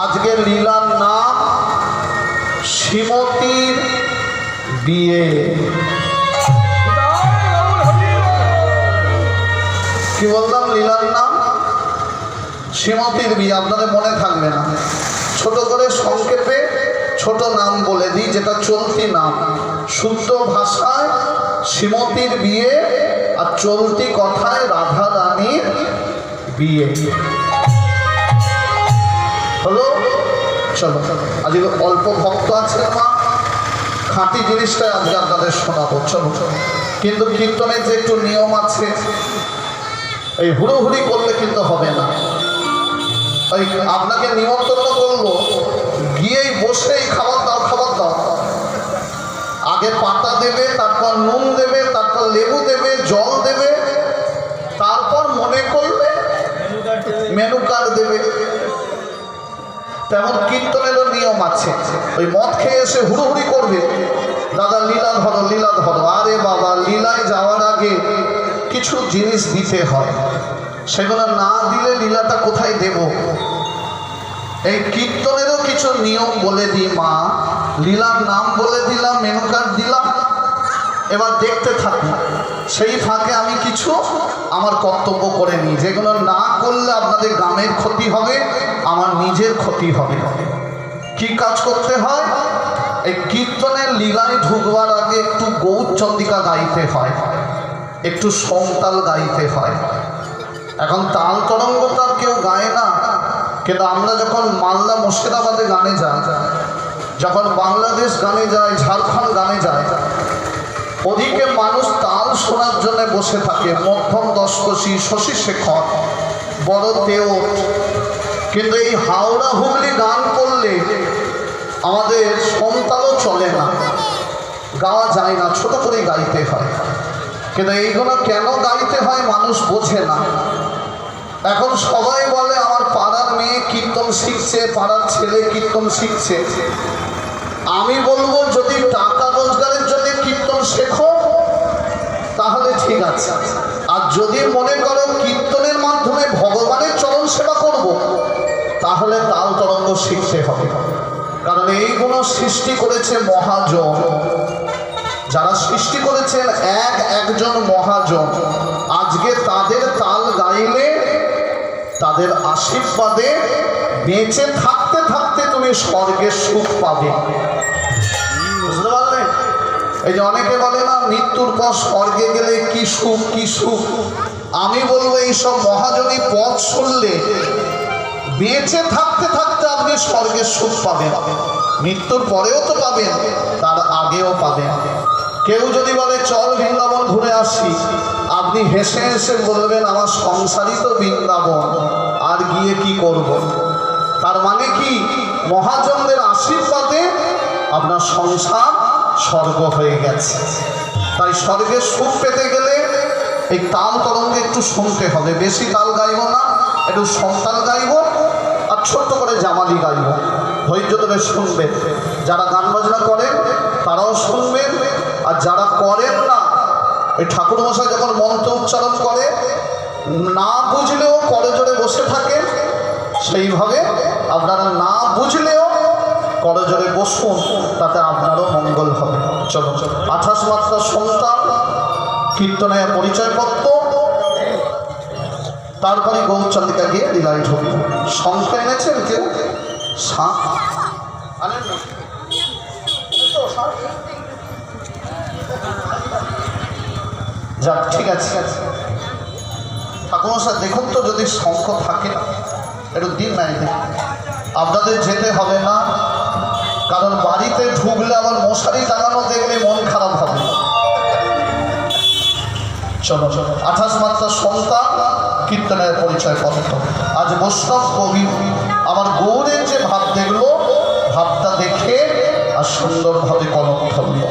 আজকের লীলার নাম শ্রীমতীর বিয়ে। কি বললাম? লীলার নাম শ্রীমতীর বিয়ে। আপনাদের মনে থাকবে না, ছোট করে সংক্ষেপে ছোট নাম বলে দিই, যেটা চলতি নাম। শুদ্ধ ভাষায় শ্রীমতীর বিয়ে, আর চলতি কথায় রাধা রানীর বিয়ে হলো। চলো, আজকে অল্প ভক্ত আছে মা, খাঁটি জিনিসটাই আজকে আপনাদের শোনাবো। চলো, কিন্তু কীর্তনের যে একটু নিয়ম আছে, এই হুড়োহুড়ি করলে কিন্তু হবে না। ওই আপনাকে নিমন্ত্রণ করলো, গিয়েই বসেই খাবার দাও খাবার দাও, আগে পাতা দেবে, তারপর নুন দেবে, তারপর লেবু দেবে, জল দেবে, তারপর মনে করবে মেনু কার্ড দেবে। তেমন কীর্তনেরও নিয়ম আছে। ওই মদ খেয়ে এসে হুড়োহুড়ি করবে, দাদা লীলা ধরো লীলা ধরো। আরে বাবা, লীলায় যাওয়ার আগে কিছু জিনিস দিতে হয়, সেগুলো না দিলে লীলাটা কোথায় দেব? এই কীর্তনেরও কিছু নিয়ম বলে দিই মা। লীলার নাম বলে দিলাম, মেনু কার্ড দিলাম, এবার দেখতে থাকি। সেই ফাঁকে আমি কিছু আমার কর্তব্য করে নিই, যেগুলো না করলে আপনাদের গ্রামের ক্ষতি হবে, আমার নিজের ক্ষতি হবে। কি কাজ করতে হয়? এই কীর্তনের লীলায় ঢুকবার আগে একটু গৌরচন্দ্রিকা গাইতে হয়, একটু সমতাল গাইতে হয়। এখন তাল তরঙ্গ তো আর কেউ গায় না, কিন্তু আমরা যখন মালদা মুর্শিদাবাদে গানে যাই, যখন বাংলাদেশ গানে যায়, ঝাড়খণ্ড গানে যায়, ওদিকে মানুষ তাল শোনার জন্য বসে থাকে। মধ্যম দশকষি, শশী শেখর, বড় দেওর। কিন্তু এই হাওড়া হুগলি গান করলে আমাদের সমতালও চলে না, গাওয়া যায় না, ছোট করেই গাইতে হয়। কিন্তু এইগুলো কেন গাইতে হয় মানুষ বোঝে না। এখন সবাই বলে আমার পাড়ার মেয়ে কীর্তন শিখছে, পাড়ার ছেলে কীর্তন শিখছে। আমি বলবো, যদি টাকা রোজগারের জন্য কীর্তন শেখো তাহলে ঠিক আছে, আর যদি মনে করো কীর্তনের মাধ্যমে ভগবানের চরণ সেবা করব, তাহলে তাল তরঙ্গ শিখতে হবে। কারণ এইগুলো সৃষ্টি করেছে মহাজন। যারা সৃষ্টি করেছেন একজন মহাজন। আজকে তাদের তাল গাইলে, তাদের আশীর্বাদে বেঁচে থাকতে থাকতে তুমি স্বর্গের সুখ পাবে। বুঝতে পারলে? এই যে অনেকে বলে না, মৃত্যুর পর স্বর্গে গেলে কি সুখ কি সুখ। আমি বলবো, এইসব মহাজনী পথ শুনলে বেঁচে থাকতে থাকতে আপনি স্বর্গের সুখ পাবেন। মৃত্যুর পরেও তো পাবেন, তার আগেও পাবেন। কেউ যদি বলে চল বৃন্দাবন ঘুরে আসি, আপনি হেসে হেসে বলবেন আমার সংসারই তো বৃন্দাবন, আর গিয়ে কি করব। তার মানে কি? মহাজনদের আশীর্বাদে আপনার সংসার স্বর্গ হয়ে গেছে। তাই স্বর্গের সুখ পেতে গেলে এই তাল তরঙ্গে একটু শুনতে হবে। বেশি তাল গাইব না, একটু সমতাল গাইব, আর ছোট্ট করে জামালি গাইব। ধৈর্য ধরে শুনবেন। যারা গান বাজনা করেন তারাও শুনবেন, আর যারা করেন না, ওই ঠাকুরমশাই যখন মন্ত্র উচ্চারণ করে, না বুঝলেও করজোড়ে বসে থাকেন, সেইভাবে আপনারা না বুঝলেও করজোড়ে বসুন, তাতে আপনারও মঙ্গল হবে। চলো, 28 মাত্রা সন্তান, কীর্তনের পরিচয়পত্র, তারপরে গৌরচন্দ্রিকা গিয়ে লীলায় ঢুকব। সংখ্যা এনেছেন কেউ? 7 আনেন না? যাক, ঠিক আছে। ঠাকুরমশাই দেখুন তো, যদি শঙ্খ থাকে একটু দিন নাই। আপনাদের যেতে হবে না, কারণ বাড়িতে ঢুকলে আবার মশারি টাঙানো দেখলে মন খারাপ হবে। চলো, 28 মাত্রা সন্তান, কীর্তনের পরিচয় পত্র। আজ বৈষ্ণব কবি আমার গৌরের যে ভাব দেখলো, ভাবটা দেখে আর সুন্দরভাবে কলম ধরল।